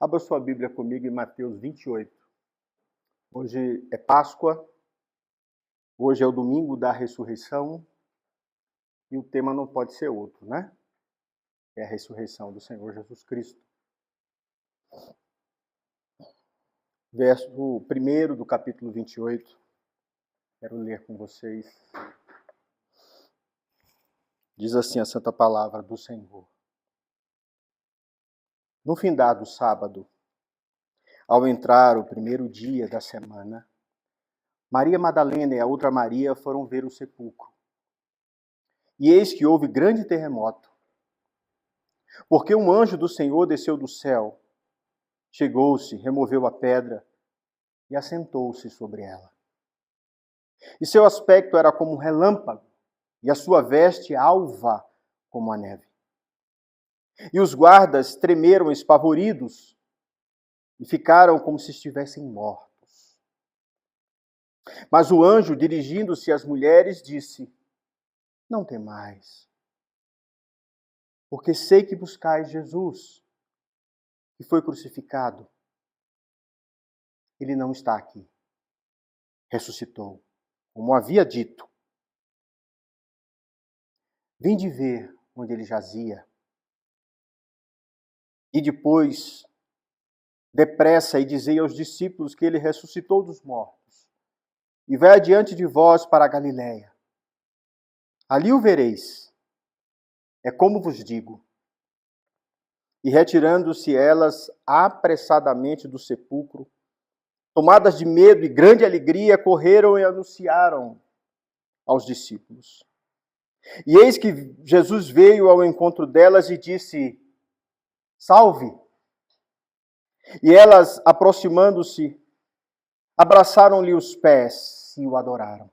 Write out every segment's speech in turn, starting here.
Abra sua Bíblia comigo em Mateus 28. Hoje é Páscoa, hoje é o domingo da ressurreição e o tema não pode ser outro, né? É a ressurreição do Senhor Jesus Cristo. Verso 1 do capítulo 28, quero ler com vocês. Diz assim a santa palavra do Senhor. No findado sábado, ao entrar o primeiro dia da semana, Maria Madalena e a outra Maria foram ver o sepulcro. E eis que houve grande terremoto, porque um anjo do Senhor desceu do céu, chegou-se, removeu a pedra e assentou-se sobre ela. E seu aspecto era como um relâmpago, e a sua veste alva como a neve. E os guardas tremeram espavoridos e ficaram como se estivessem mortos. Mas o anjo, dirigindo-se às mulheres, disse: Não temais, porque sei que buscais Jesus, que foi crucificado. Ele não está aqui. Ressuscitou, como havia dito. Vinde ver onde ele jazia. E depois, depressa, e dizei aos discípulos que ele ressuscitou dos mortos. E vai adiante de vós para a Galiléia. Ali o vereis. É como vos digo. E retirando-se elas apressadamente do sepulcro, tomadas de medo e grande alegria, correram e anunciaram aos discípulos. E eis que Jesus veio ao encontro delas e disse: Salve! E elas, aproximando-se, abraçaram-lhe os pés e o adoraram.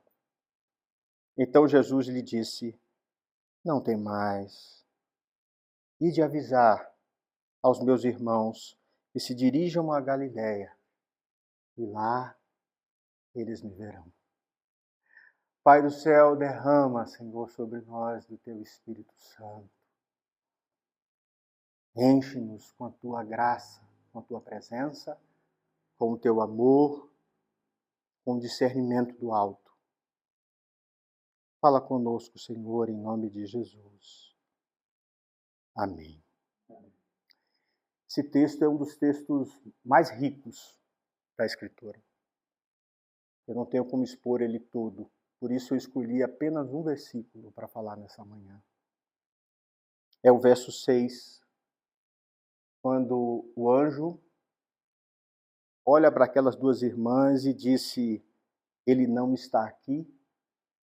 Então Jesus lhe disse: Não temais. Ide avisar aos meus irmãos que se dirijam a Galiléia, e lá eles me verão. Pai do céu, derrama, Senhor, sobre nós do teu Espírito Santo. Enche-nos com a tua graça, com a tua presença, com o teu amor, com o discernimento do alto. Fala conosco, Senhor, em nome de Jesus. Amém. Esse texto é um dos textos mais ricos da Escritura. Eu não tenho como expor ele todo, por isso eu escolhi apenas um versículo para falar nessa manhã. É o verso 6, quando o anjo olha para aquelas duas irmãs e disse: Ele não está aqui,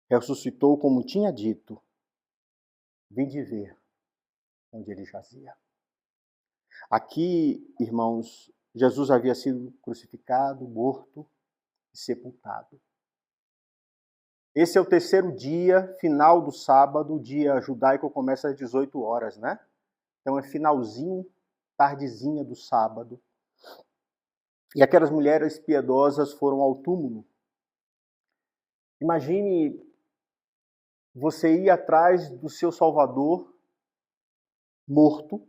ressuscitou como tinha dito. Vinde ver onde ele jazia. Aqui, irmãos, Jesus havia sido crucificado, morto e sepultado. Esse é o terceiro dia, final do sábado. O dia judaico começa às 18 horas, né? Então é finalzinho, tardezinha do sábado. E aquelas mulheres piedosas foram ao túmulo. Imagine você ir atrás do seu Salvador morto,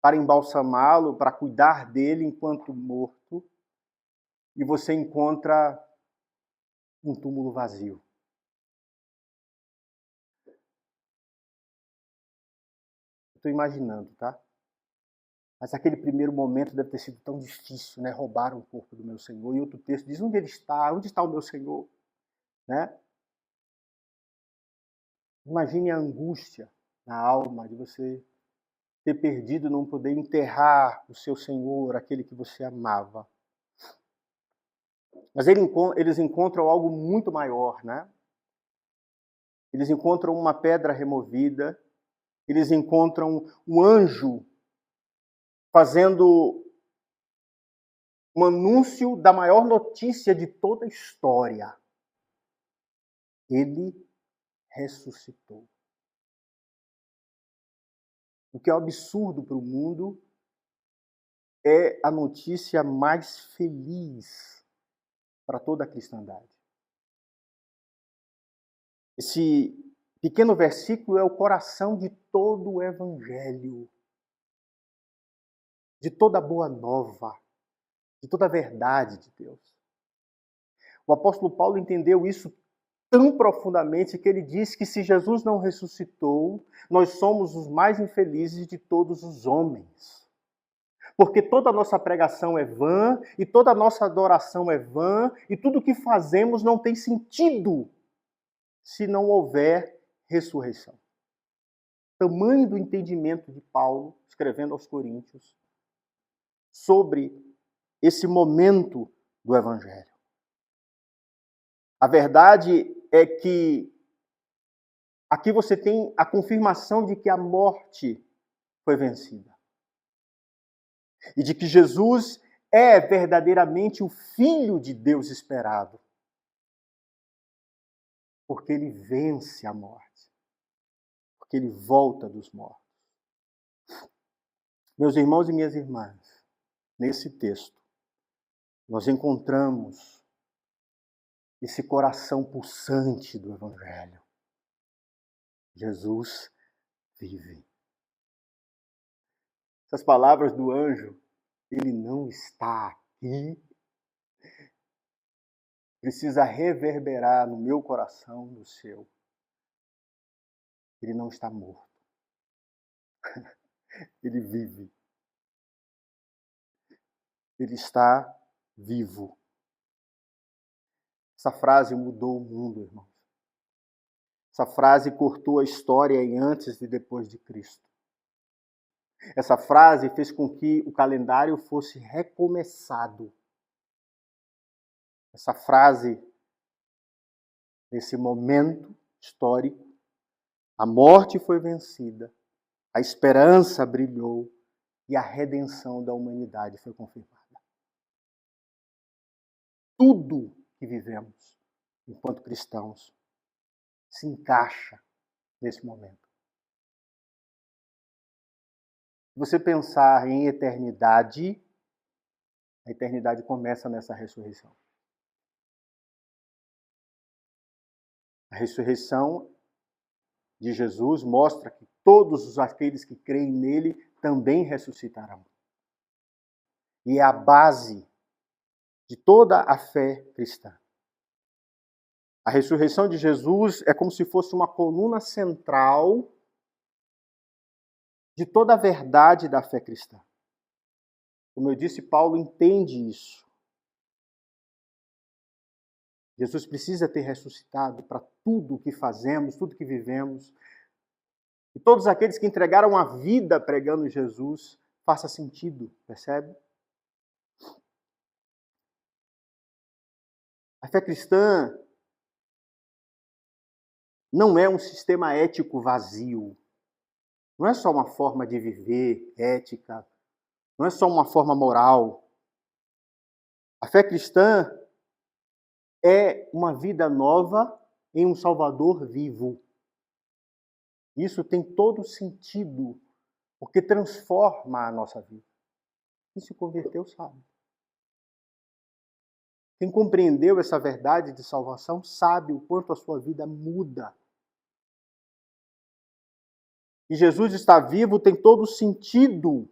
para embalsamá-lo, para cuidar dele enquanto morto, e você encontra um túmulo vazio. Estou imaginando, tá? Mas aquele primeiro momento deve ter sido tão difícil, né? Roubaram o corpo do meu Senhor. E outro texto diz: onde ele está? Onde está o meu Senhor? Né? Imagine a angústia na alma de você ter perdido, não poder enterrar o seu Senhor, aquele que você amava. Mas eles encontram algo muito maior, né? Eles encontram uma pedra removida, eles encontram um anjo fazendo um anúncio da maior notícia de toda a história. Ele ressuscitou. O que é um absurdo para o mundo é a notícia mais feliz para toda a cristandade. Esse pequeno versículo é o coração de todo o Evangelho. de toda a boa nova, de toda a verdade de Deus. O apóstolo Paulo entendeu isso tão profundamente que ele diz que se Jesus não ressuscitou, nós somos os mais infelizes de todos os homens. Porque toda a nossa pregação é vã, e toda a nossa adoração é vã, e tudo o que fazemos não tem sentido se não houver ressurreição. Tamanho do entendimento de Paulo, escrevendo aos Coríntios, sobre esse momento do Evangelho. A verdade é que aqui você tem a confirmação de que a morte foi vencida. E de que Jesus é verdadeiramente o Filho de Deus esperado. Porque ele vence a morte. Porque ele volta dos mortos. Meus irmãos e minhas irmãs, nesse texto, nós encontramos esse coração pulsante do Evangelho. Jesus vive. Essas palavras do anjo, ele não está aqui, precisa reverberar no meu coração, no seu. Ele não está morto. Ele vive. Ele está vivo. Essa frase mudou o mundo, irmãos. Essa frase cortou a história em antes e depois de Cristo. Essa frase fez com que o calendário fosse recomeçado. Essa frase, nesse momento histórico, a morte foi vencida, a esperança brilhou e a redenção da humanidade foi confirmada. Tudo que vivemos enquanto cristãos se encaixa nesse momento. Se você pensar em eternidade, a eternidade começa nessa ressurreição. A ressurreição de Jesus mostra que todos aqueles que creem nele também ressuscitarão. E é a base de toda a fé cristã. A ressurreição de Jesus é como se fosse uma coluna central de toda a verdade da fé cristã. Como eu disse, Paulo entende isso. Jesus precisa ter ressuscitado para tudo o que fazemos, tudo que vivemos. E todos aqueles que entregaram a vida pregando Jesus, faça sentido, percebe? A fé cristã não é um sistema ético vazio. Não é só uma forma de viver ética. Não é só uma forma moral. A fé cristã é uma vida nova em um Salvador vivo. Isso tem todo sentido, porque transforma a nossa vida. Quem se converteu sabe. Quem compreendeu essa verdade de salvação sabe o quanto a sua vida muda. E Jesus está vivo tem todo sentido,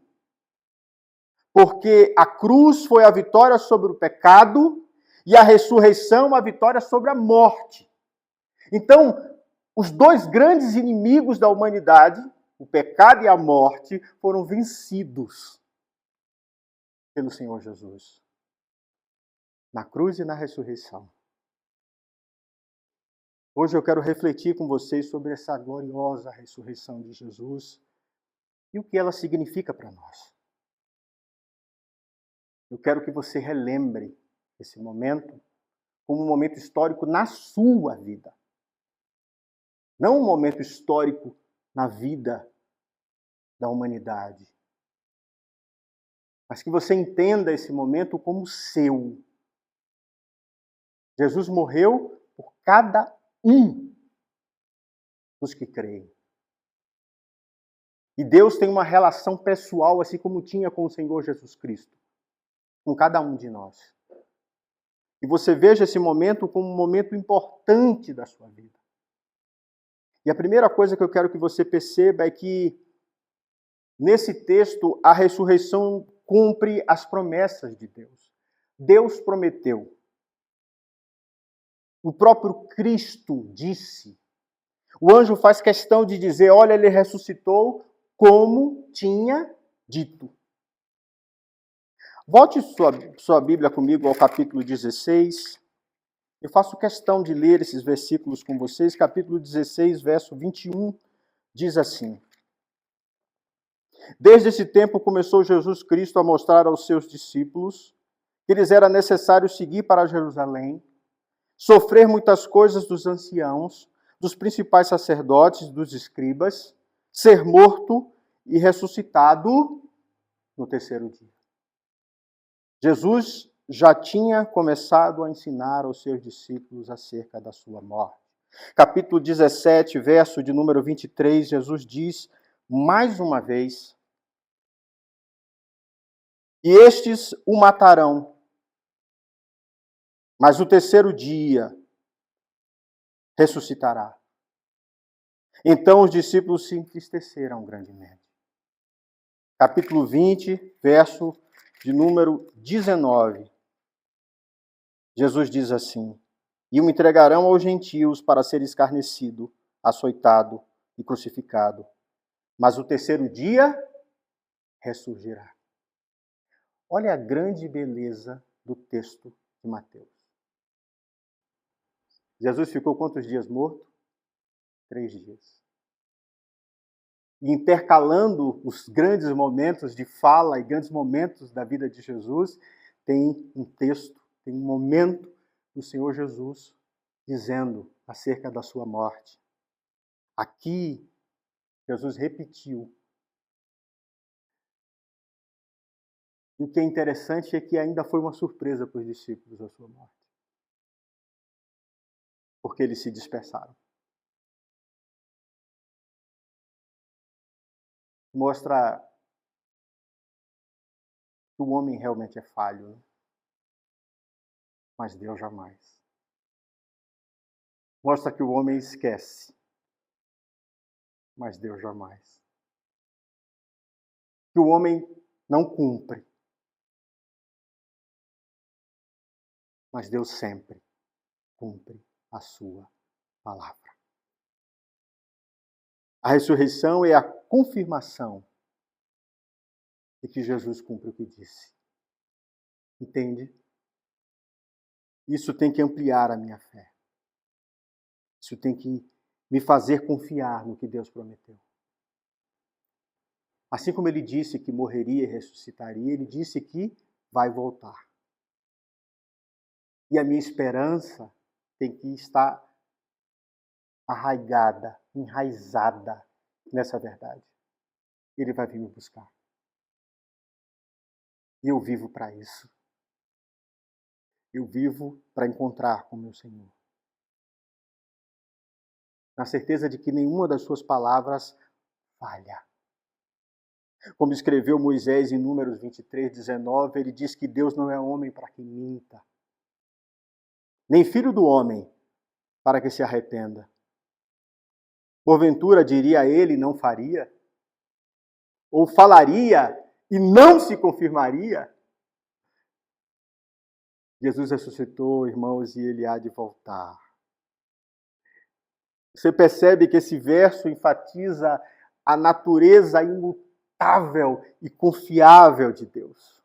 porque a cruz foi a vitória sobre o pecado e a ressurreição a vitória sobre a morte. Então, os dois grandes inimigos da humanidade, o pecado e a morte, foram vencidos pelo Senhor Jesus, na cruz e na ressurreição. Hoje eu quero refletir com vocês sobre essa gloriosa ressurreição de Jesus e o que ela significa para nós. Eu quero que você relembre esse momento como um momento histórico na sua vida. Não um momento histórico na vida da humanidade. Mas que você entenda esse momento como seu. Jesus morreu por cada um dos que creem. E Deus tem uma relação pessoal, assim como tinha com o Senhor Jesus Cristo, com cada um de nós. E você veja esse momento como um momento importante da sua vida. E a primeira coisa que eu quero que você perceba é que, nesse texto, a ressurreição cumpre as promessas de Deus. Deus prometeu. O próprio Cristo disse. O anjo faz questão de dizer, olha, ele ressuscitou como tinha dito. Volte sua Bíblia comigo ao capítulo 16. Eu faço questão de ler esses versículos com vocês. Capítulo 16, verso 21, diz assim. Desde esse tempo começou Jesus Cristo a mostrar aos seus discípulos que lhes era necessário seguir para Jerusalém, sofrer muitas coisas dos anciãos, dos principais sacerdotes, dos escribas, ser morto e ressuscitado no terceiro dia. Jesus já tinha começado a ensinar aos seus discípulos acerca da sua morte. Capítulo 17, verso de número 23, Jesus diz mais uma vez: e estes o matarão, mas no terceiro dia ressuscitará. Então os discípulos se entristeceram grandemente. Capítulo 20, verso de número 19. Jesus diz assim: e o entregarão aos gentios para ser escarnecido, açoitado e crucificado. Mas o terceiro dia ressurgirá. Olha a grande beleza do texto de Mateus. Jesus ficou quantos dias morto? 3 dias. E intercalando os grandes momentos de fala e grandes momentos da vida de Jesus, tem um texto, tem um momento do Senhor Jesus dizendo acerca da sua morte. Aqui, Jesus repetiu. E o que é interessante é que ainda foi uma surpresa para os discípulos a sua morte. Porque eles se dispersaram. Mostra que o homem realmente é falho, né? Mas Deus jamais. Mostra que o homem esquece, mas Deus jamais. Que o homem não cumpre, mas Deus sempre cumpre a sua palavra. A ressurreição é a confirmação de que Jesus cumpre o que disse. Entende? Isso tem que ampliar a minha fé. Isso tem que me fazer confiar no que Deus prometeu. Assim como ele disse que morreria e ressuscitaria, ele disse que vai voltar. E a minha esperança tem que estar arraigada, enraizada nessa verdade. Ele vai vir me buscar. E eu vivo para isso. Eu vivo para encontrar com o meu Senhor. Na certeza de que nenhuma das suas palavras falha. Como escreveu Moisés em Números 23, 19, ele diz que Deus não é homem para que minta, nem filho do homem para que se arrependa. Porventura, diria ele, não faria? Ou falaria e não se confirmaria? Jesus ressuscitou, irmãos, e ele há de voltar. Você percebe que esse verso enfatiza a natureza imutável e confiável de Deus.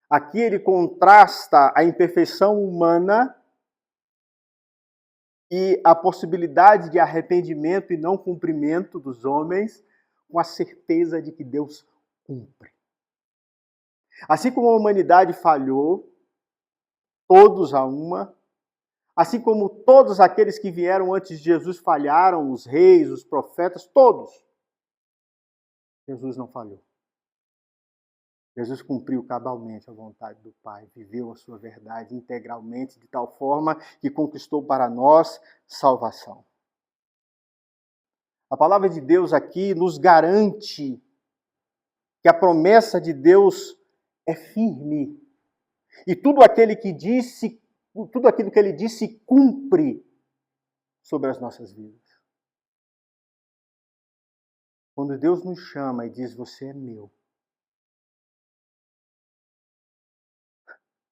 Aqui ele contrasta a imperfeição humana e a possibilidade de arrependimento e não cumprimento dos homens com a certeza de que Deus cumpre. Assim como a humanidade falhou, todos a uma, assim como todos aqueles que vieram antes de Jesus falharam, os reis, os profetas, todos, Jesus não falhou. Jesus cumpriu cabalmente a vontade do Pai, viveu a sua verdade integralmente, de tal forma que conquistou para nós salvação. A palavra de Deus aqui nos garante que a promessa de Deus é firme. E tudo aquilo que ele disse cumpre sobre as nossas vidas. Quando Deus nos chama e diz, você é meu,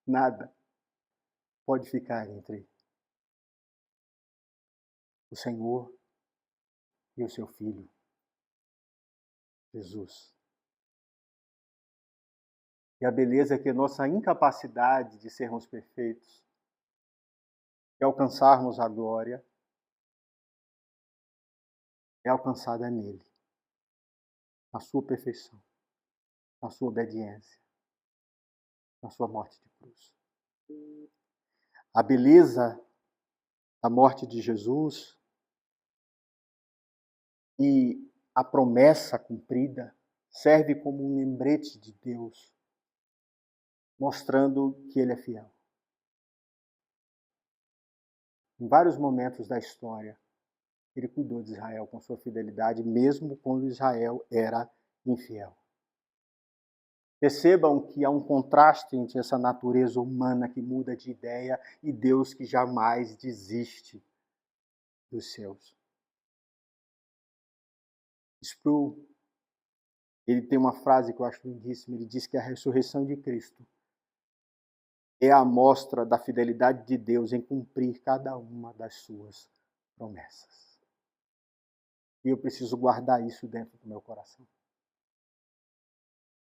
nada pode ficar entre o Senhor e o seu Filho, Jesus. E a beleza é que nossa incapacidade de sermos perfeitos, de alcançarmos a glória, é alcançada nele, na sua perfeição, na sua obediência, na sua morte de cruz. A beleza da morte de Jesus e a promessa cumprida serve como um lembrete de Deus, mostrando que ele é fiel. Em vários momentos da história, ele cuidou de Israel com sua fidelidade, mesmo quando Israel era infiel. Percebam que há um contraste entre essa natureza humana que muda de ideia e Deus que jamais desiste dos seus. Sproul, ele tem uma frase que eu acho lindíssima, ele diz que a ressurreição de Cristo é a amostra da fidelidade de Deus em cumprir cada uma das suas promessas. E eu preciso guardar isso dentro do meu coração.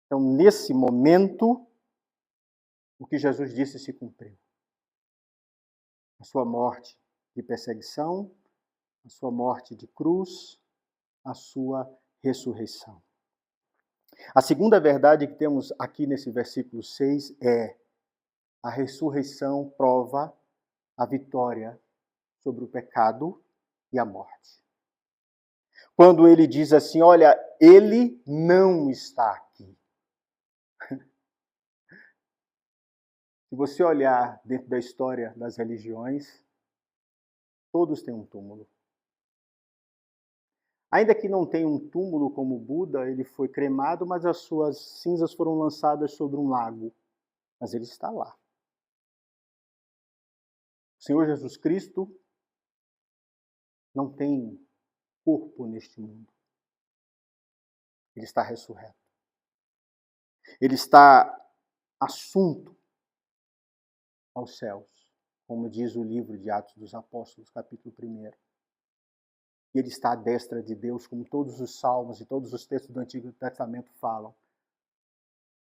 Então, nesse momento, o que Jesus disse se cumpriu. A sua morte de perseguição, a sua morte de cruz, a sua ressurreição. A segunda verdade que temos aqui nesse versículo 6 é: a ressurreição prova a vitória sobre o pecado e a morte. Quando ele diz assim, olha, ele não está aqui. Se você olhar dentro da história das religiões, todos têm um túmulo. Ainda que não tenha um túmulo como Buda, ele foi cremado, mas as suas cinzas foram lançadas sobre um lago. Mas ele está lá. O Senhor Jesus Cristo não tem corpo neste mundo. Ele está ressurreto. Ele está assunto aos céus, como diz o livro de Atos dos Apóstolos, capítulo 1. E ele está à destra de Deus, como todos os salmos e todos os textos do Antigo Testamento falam.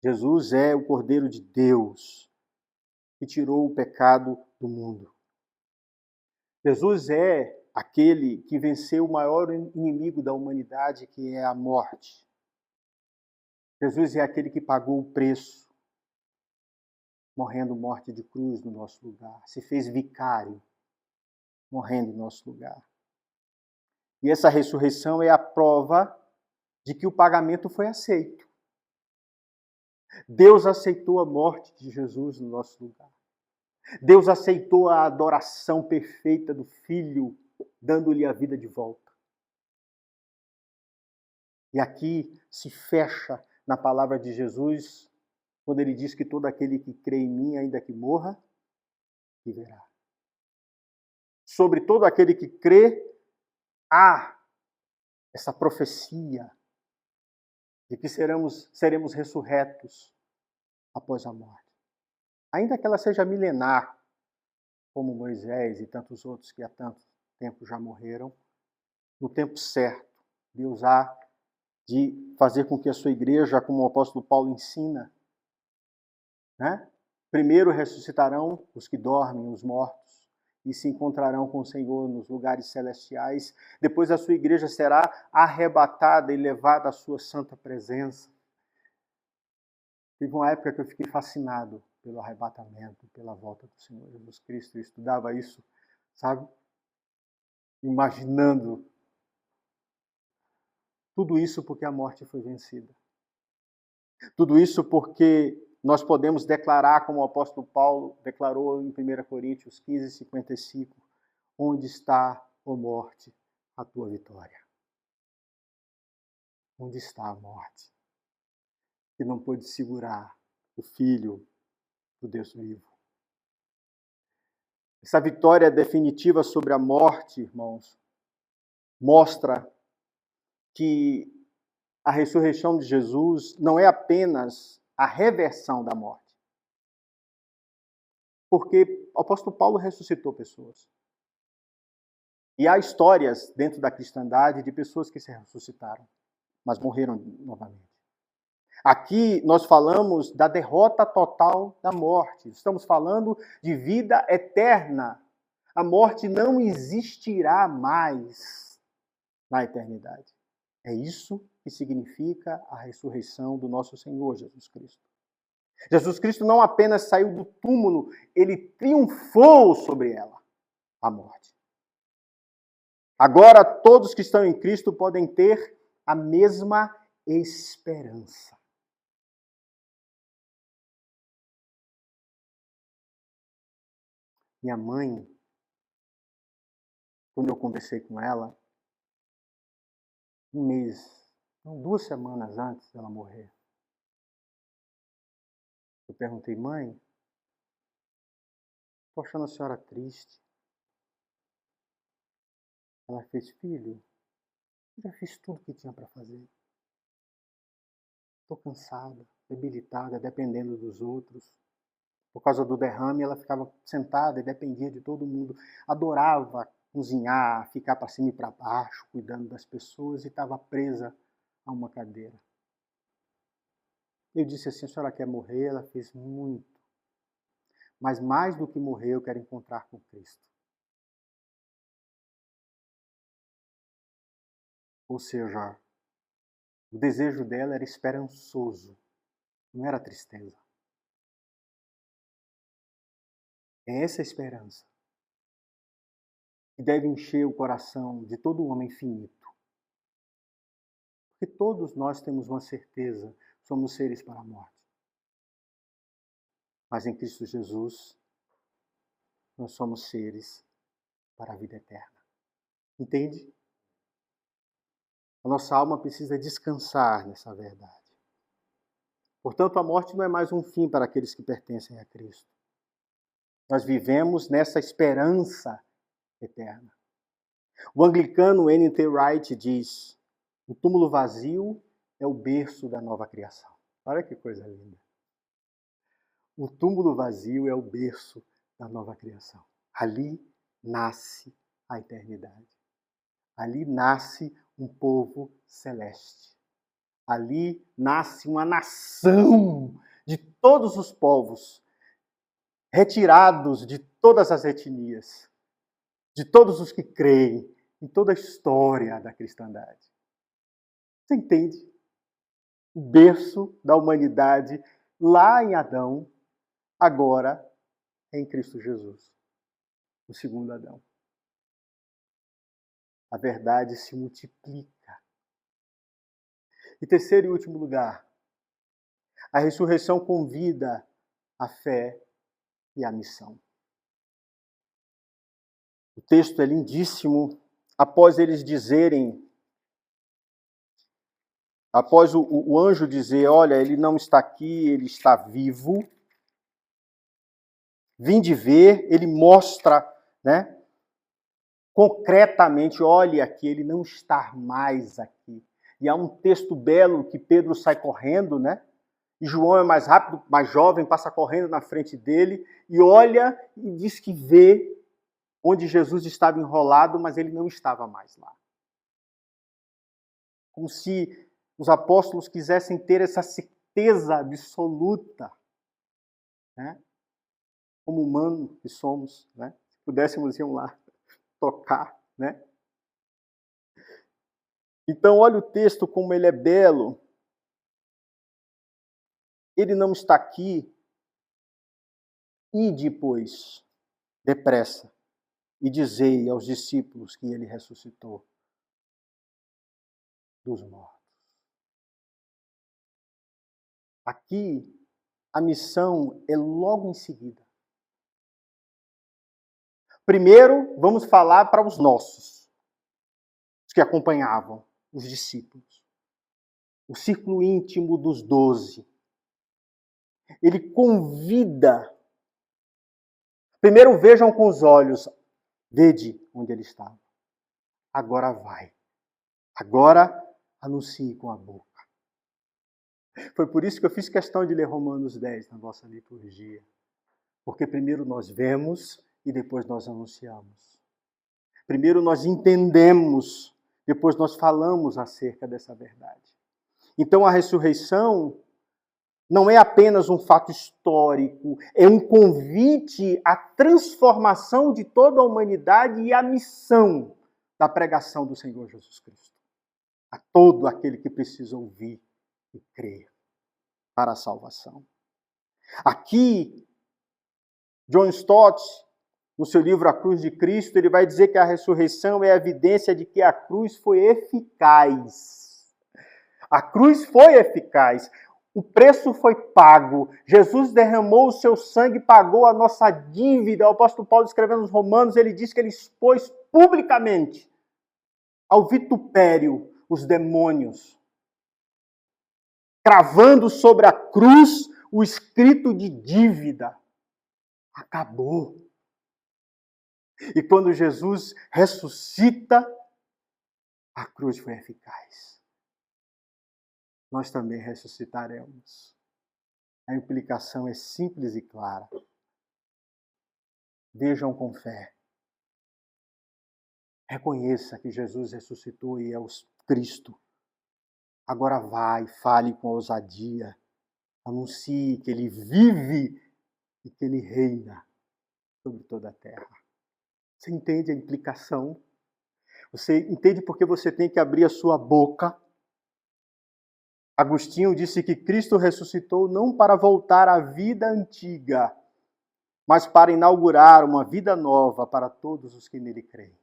Jesus é o Cordeiro de Deus que tirou o pecado do mundo. Jesus é aquele que venceu o maior inimigo da humanidade, que é a morte. Jesus é aquele que pagou o preço, morrendo morte de cruz no nosso lugar. Se fez vicário, morrendo em nosso lugar. E essa ressurreição é a prova de que o pagamento foi aceito. Deus aceitou a morte de Jesus no nosso lugar. Deus aceitou a adoração perfeita do Filho, dando-lhe a vida de volta. E aqui se fecha na palavra de Jesus, quando ele diz que todo aquele que crê em mim, ainda que morra, viverá. Sobre todo aquele que crê, há essa profecia de que seremos ressurretos após a morte. Ainda que ela seja milenar, como Moisés e tantos outros que há tanto tempo já morreram, no tempo certo, Deus há de fazer com que a sua igreja, como o apóstolo Paulo ensina, primeiro ressuscitarão os que dormem, os mortos, e se encontrarão com o Senhor nos lugares celestiais. Depois a sua igreja será arrebatada e levada à sua santa presença. Teve uma época que eu fiquei fascinado pelo arrebatamento, pela volta do Senhor Jesus Cristo. Eu estudava isso, sabe? Imaginando tudo isso porque a morte foi vencida. Tudo isso porque nós podemos declarar, como o apóstolo Paulo declarou em 1 Coríntios 15, 55, onde está, ó morte, a tua vitória? Onde está a morte? Que não pôde segurar o Filho do Deus vivo. Essa vitória definitiva sobre a morte, irmãos, mostra que a ressurreição de Jesus não é apenas a reversão da morte, Porque o apóstolo Paulo ressuscitou pessoas. E há histórias dentro da cristandade de pessoas que se ressuscitaram, mas morreram novamente. Aqui nós falamos da derrota total da morte. Estamos falando de vida eterna. A morte não existirá mais na eternidade. É isso que significa a ressurreição do nosso Senhor Jesus Cristo. Jesus Cristo não apenas saiu do túmulo, ele triunfou sobre ela, a morte. Agora todos que estão em Cristo podem ter a mesma esperança. Minha mãe, quando eu conversei com ela, um mês, 2 semanas antes dela morrer, eu perguntei: mãe, estou achando a senhora triste. Ela fez: filho, eu já fiz tudo o que tinha para fazer. Estou cansada, debilitada, dependendo dos outros. Por causa do derrame, ela ficava sentada e dependia de todo mundo. Adorava cozinhar, ficar para cima e para baixo, cuidando das pessoas, e estava presa a uma cadeira. Eu disse assim: a senhora quer morrer? Ela fez: muito. Mas mais do que morrer, eu quero encontrar com Cristo. Ou seja, o desejo dela era esperançoso, não era tristeza. É essa esperança que deve encher o coração de todo homem finito. Porque todos nós temos uma certeza: somos seres para a morte. Mas em Cristo Jesus, nós somos seres para a vida eterna. Entende? A nossa alma precisa descansar nessa verdade. Portanto, a morte não é mais um fim para aqueles que pertencem a Cristo. Nós vivemos nessa esperança eterna. O anglicano N.T. Wright diz: o túmulo vazio é o berço da nova criação. Olha que coisa linda. O túmulo vazio é o berço da nova criação. Ali nasce a eternidade. Ali nasce um povo celeste. Ali nasce uma nação de todos os povos, retirados de todas as etnias, de todos os que creem em toda a história da cristandade. Você entende? O berço da humanidade lá em Adão, agora é em Cristo Jesus, o segundo Adão. A verdade se multiplica. E terceiro e último lugar, a ressurreição convida a fé e a missão. O texto é lindíssimo. Após eles dizerem, após o anjo dizer: olha, ele não está aqui, ele está vivo. Vinde ver, ele mostra, né, concretamente: olha aqui, ele não está mais aqui. E há um texto belo que Pedro sai correndo, né? E João é mais rápido, mais jovem, passa correndo na frente dele e olha e diz que vê onde Jesus estava enrolado, mas ele não estava mais lá. Como se os apóstolos quisessem ter essa certeza absoluta, né? Como humanos que somos, né? Se pudéssemos ir lá tocar, né? Então, olha o texto como ele é belo. Ele não está aqui. Ide, pois, depressa, e dizei aos discípulos que ele ressuscitou dos mortos. Aqui, a missão é logo em seguida. Primeiro, vamos falar para os nossos, os que acompanhavam, os discípulos. O círculo íntimo dos 12. Ele convida. Primeiro vejam com os olhos. Vede onde ele estava. Agora vai. Agora anuncie com a boca. Foi por isso que eu fiz questão de ler Romanos 10 na nossa liturgia. Porque primeiro nós vemos e depois nós anunciamos. Primeiro nós entendemos, depois nós falamos acerca dessa verdade. Então a ressurreição não é apenas um fato histórico, é um convite à transformação de toda a humanidade e à missão da pregação do Senhor Jesus Cristo. A todo aquele que precisa ouvir e crer para a salvação. Aqui, John Stott, no seu livro A Cruz de Cristo, ele vai dizer que a ressurreição é a evidência de que a cruz foi eficaz. A cruz foi eficaz. O preço foi pago. Jesus derramou o seu sangue e pagou a nossa dívida. O apóstolo Paulo, escrevendo aos Romanos, ele diz que ele expôs publicamente ao vitupério os demônios, cravando sobre a cruz o escrito de dívida. Acabou. E quando Jesus ressuscita, a cruz foi eficaz. Nós também ressuscitaremos. A implicação é simples e clara. Vejam com fé. Reconheça que Jesus ressuscitou e é o Cristo. Agora vá e fale com ousadia. Anuncie que Ele vive e que Ele reina sobre toda a terra. Você entende a implicação? Você entende porque você tem que abrir a sua boca? Agostinho disse que Cristo ressuscitou não para voltar à vida antiga, mas para inaugurar uma vida nova para todos os que nele creem.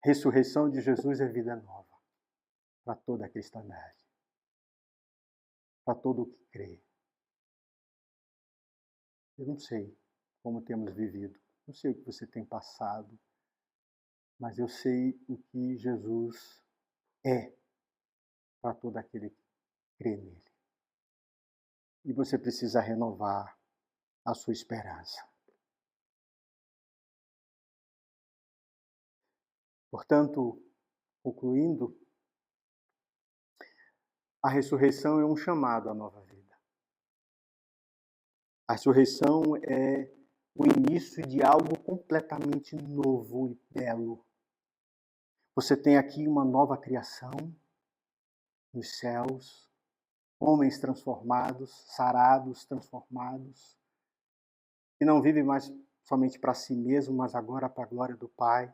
Ressurreição de Jesus é vida nova para toda a cristandade, para todo o que crê. Eu não sei como temos vivido, não sei o que você tem passado, mas eu sei o que Jesus é para todo aquele que crê nele. E você precisa renovar a sua esperança. Portanto, concluindo, a ressurreição é um chamado à nova vida. A ressurreição é o início de algo completamente novo e belo. Você tem aqui uma nova criação nos céus, homens transformados, sarados, transformados, que não vivem mais somente para si mesmo, mas agora para a glória do Pai.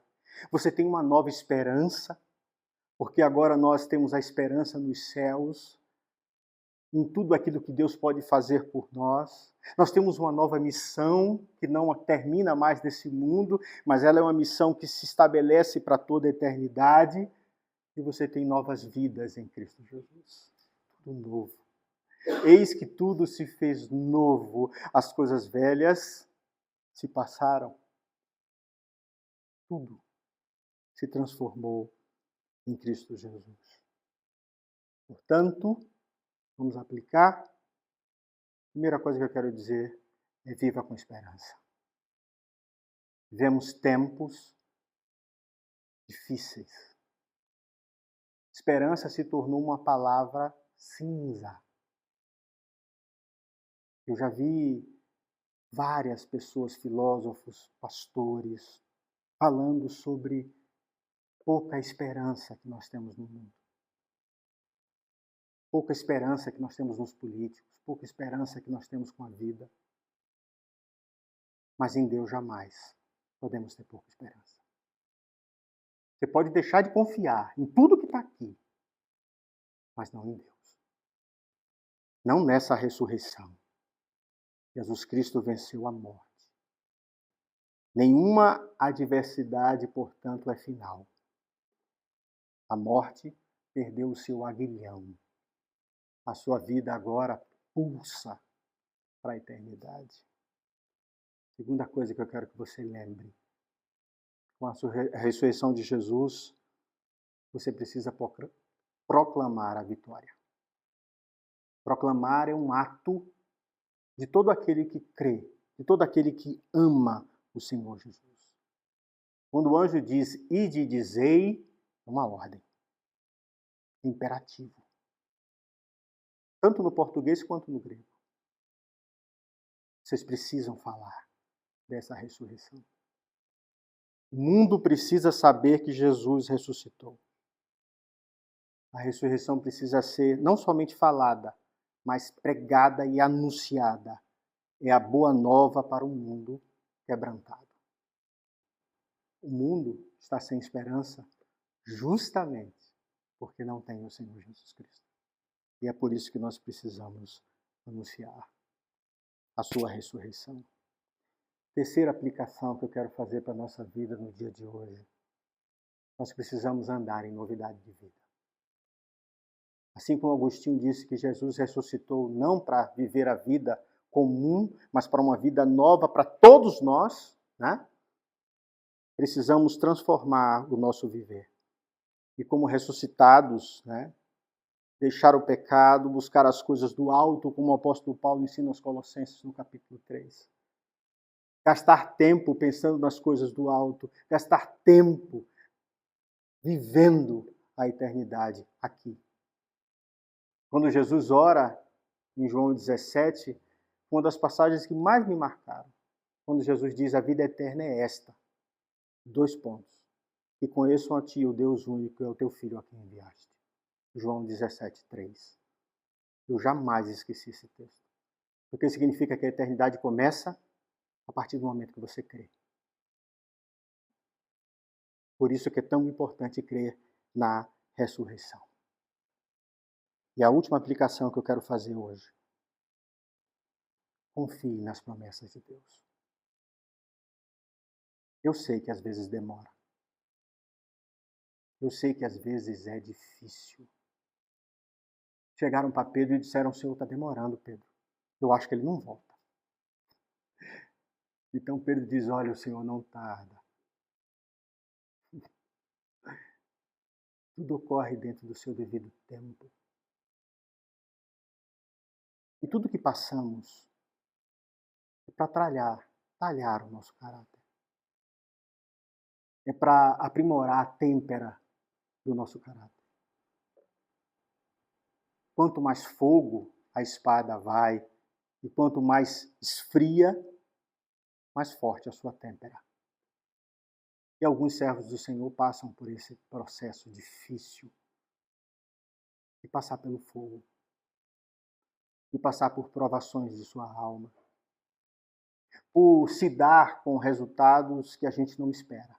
Você tem uma nova esperança, porque agora nós temos a esperança nos céus, em tudo aquilo que Deus pode fazer por nós. Nós temos uma nova missão que não termina mais nesse mundo, mas ela é uma missão que se estabelece para toda a eternidade. E você tem novas vidas em Cristo Jesus. Tudo novo. Eis que tudo se fez novo. As coisas velhas se passaram. Tudo se transformou em Cristo Jesus. Portanto, vamos aplicar. A primeira coisa que eu quero dizer é viva com esperança. Vivemos tempos difíceis. Esperança se tornou uma palavra cinza. Eu já vi várias pessoas, filósofos, pastores, falando sobre pouca esperança que nós temos no mundo. Pouca esperança que nós temos nos políticos, pouca esperança que nós temos com a vida. Mas em Deus jamais podemos ter pouca esperança. Você pode deixar de confiar em tudo que está aqui, mas não em Deus. Não nessa ressurreição. Jesus Cristo venceu a morte. Nenhuma adversidade, portanto, é final. A morte perdeu o seu aguilhão. A sua vida agora pulsa para a eternidade. Segunda coisa que eu quero que você lembre. Com a ressurreição de Jesus, você precisa proclamar a vitória. Proclamar é um ato de todo aquele que crê, de todo aquele que ama o Senhor Jesus. Quando o anjo diz, ide e dizei, é uma ordem. Imperativo. Tanto no português quanto no grego. Vocês precisam falar dessa ressurreição. O mundo precisa saber que Jesus ressuscitou. A ressurreição precisa ser não somente falada, mas pregada e anunciada. É a boa nova para um mundo quebrantado. O mundo está sem esperança justamente porque não tem o Senhor Jesus Cristo. E é por isso que nós precisamos anunciar a sua ressurreição. Terceira aplicação que eu quero fazer para a nossa vida no dia de hoje. Nós precisamos andar em novidade de vida. Assim como Agostinho disse que Jesus ressuscitou não para viver a vida comum, mas para uma vida nova para todos nós, né? Precisamos transformar o nosso viver. E como ressuscitados, né? Deixar o pecado, buscar as coisas do alto, como o apóstolo Paulo ensina aos Colossenses no capítulo 3. Gastar tempo pensando nas coisas do alto, gastar tempo vivendo a eternidade aqui. Quando Jesus ora, em João 17, uma das passagens que mais me marcaram, quando Jesus diz: a vida eterna é esta. 2 pontos. Que conheçam a ti, o Deus único, e ao teu Filho a quem enviaste. João 17, 3. Eu jamais esqueci esse texto. Porque significa que a eternidade começa a partir do momento que você crê. Por isso que é tão importante crer na ressurreição. E a última aplicação que eu quero fazer hoje. Confie nas promessas de Deus. Eu sei que às vezes demora. Eu sei que às vezes é difícil. Chegaram para Pedro e disseram: o Senhor está demorando, Pedro. Eu acho que ele não volta. Então Pedro diz: olha, o Senhor não tarda. Tudo ocorre dentro do seu devido tempo. E tudo que passamos é para talhar o nosso caráter. É para aprimorar a têmpera do nosso caráter. Quanto mais fogo a espada vai, e quanto mais esfria, mais forte a sua têmpera. E alguns servos do Senhor passam por esse processo difícil de passar pelo fogo, de passar por provações de sua alma, por se dar com resultados que a gente não espera,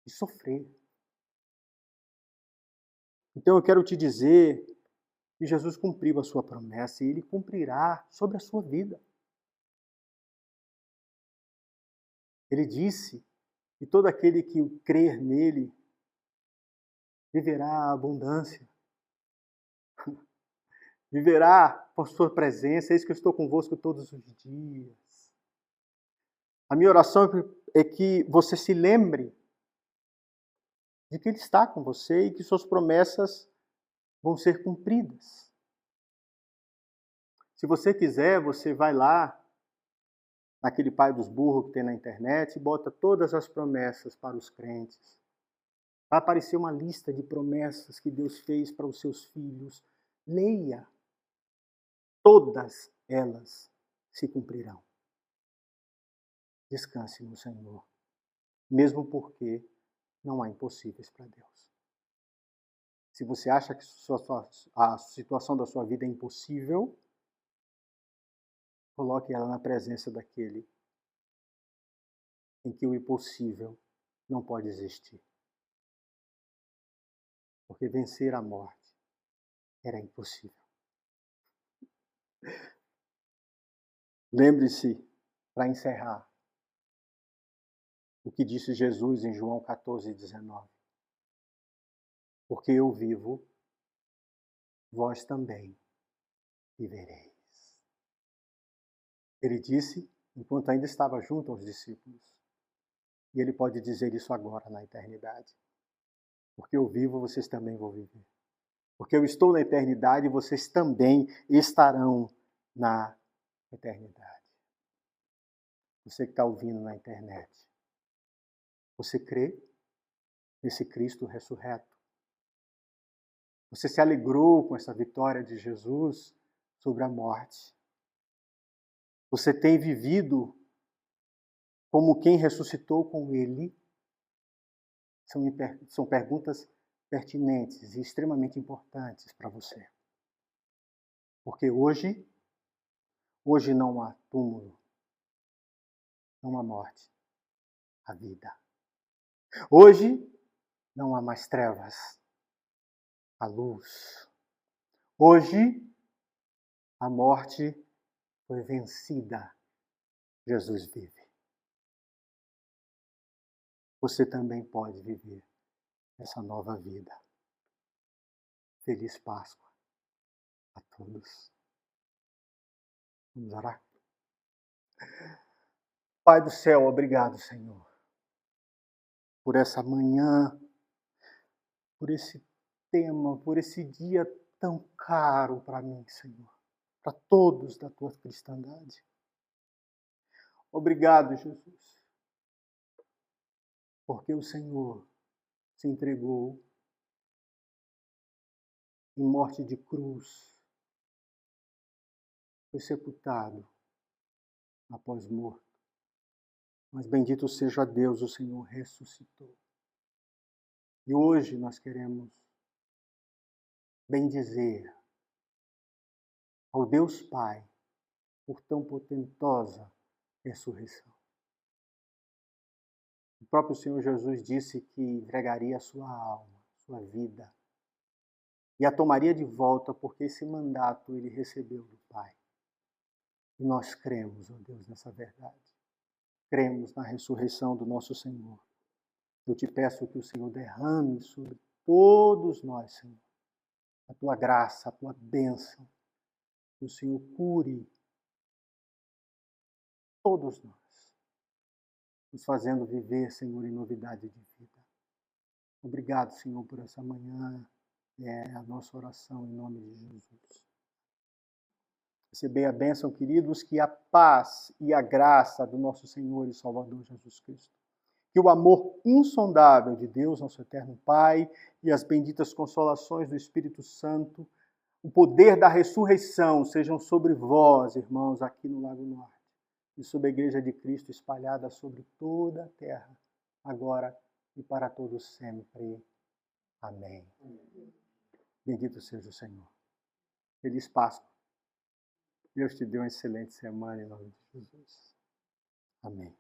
de sofrer. Então eu quero te dizer que Jesus cumpriu a sua promessa e Ele cumprirá sobre a sua vida. Ele disse que todo aquele que crer nele viverá a abundância. Viverá por sua presença, eis que eu estou convosco todos os dias. A minha oração é que você se lembre de que Ele está com você e que suas promessas vão ser cumpridas. Se você quiser, você vai lá, naquele pai dos burros que tem na internet, e bota todas as promessas para os crentes. Vai aparecer uma lista de promessas que Deus fez para os seus filhos. Leia. Todas elas se cumprirão. Descanse no Senhor, mesmo porque não há impossíveis para Deus. Se você acha que a situação da sua vida é impossível, coloque ela na presença daquele em que o impossível não pode existir. Porque vencer a morte era impossível. Lembre-se, para encerrar, o que disse Jesus em João 14:19. Porque eu vivo, vós também vivereis. Ele disse enquanto ainda estava junto aos discípulos. E ele pode dizer isso agora na eternidade. Porque eu vivo, vocês também vão viver. Porque eu estou na eternidade e vocês também estarão na eternidade. Você que está ouvindo na internet, você crê nesse Cristo ressurreto? Você se alegrou com essa vitória de Jesus sobre a morte? Você tem vivido como quem ressuscitou com Ele? São perguntas pertinentes e extremamente importantes para você. Porque hoje não há túmulo, não há morte, há vida. Hoje não há mais trevas, há luz. Hoje a morte foi vencida. Jesus vive. Você também pode viver essa nova vida. Feliz Páscoa a todos. Vamos orar? Pai do céu, obrigado, Senhor, por essa manhã, por esse tema, por esse dia tão caro para mim, Senhor, para todos da tua cristandade. Obrigado, Jesus, porque o Senhor se entregou em morte de cruz, foi sepultado após morto. Mas bendito seja Deus, o Senhor ressuscitou. E hoje nós queremos bendizer ao Deus Pai por tão potentosa ressurreição. O próprio Senhor Jesus disse que entregaria a sua alma, sua vida, e a tomaria de volta, porque esse mandato ele recebeu do Pai. E nós cremos, ó Deus, nessa verdade. Cremos na ressurreição do nosso Senhor. Eu te peço que o Senhor derrame sobre todos nós, Senhor, a tua graça, a tua bênção. Que o Senhor cure todos nós, nos fazendo viver, Senhor, em novidade de vida. Obrigado, Senhor, por essa manhã. É a nossa oração em nome de Jesus. Receber a bênção, queridos, que a paz e a graça do nosso Senhor e Salvador Jesus Cristo, que o amor insondável de Deus, nosso eterno Pai, e as benditas consolações do Espírito Santo, o poder da ressurreição sejam sobre vós, irmãos, aqui no Lago Norte, e sobre a Igreja de Cristo espalhada sobre toda a terra, agora e para todos sempre. Amém. Bendito seja o Senhor. Feliz Páscoa. Deus te dê uma excelente semana em nome de Jesus. Amém.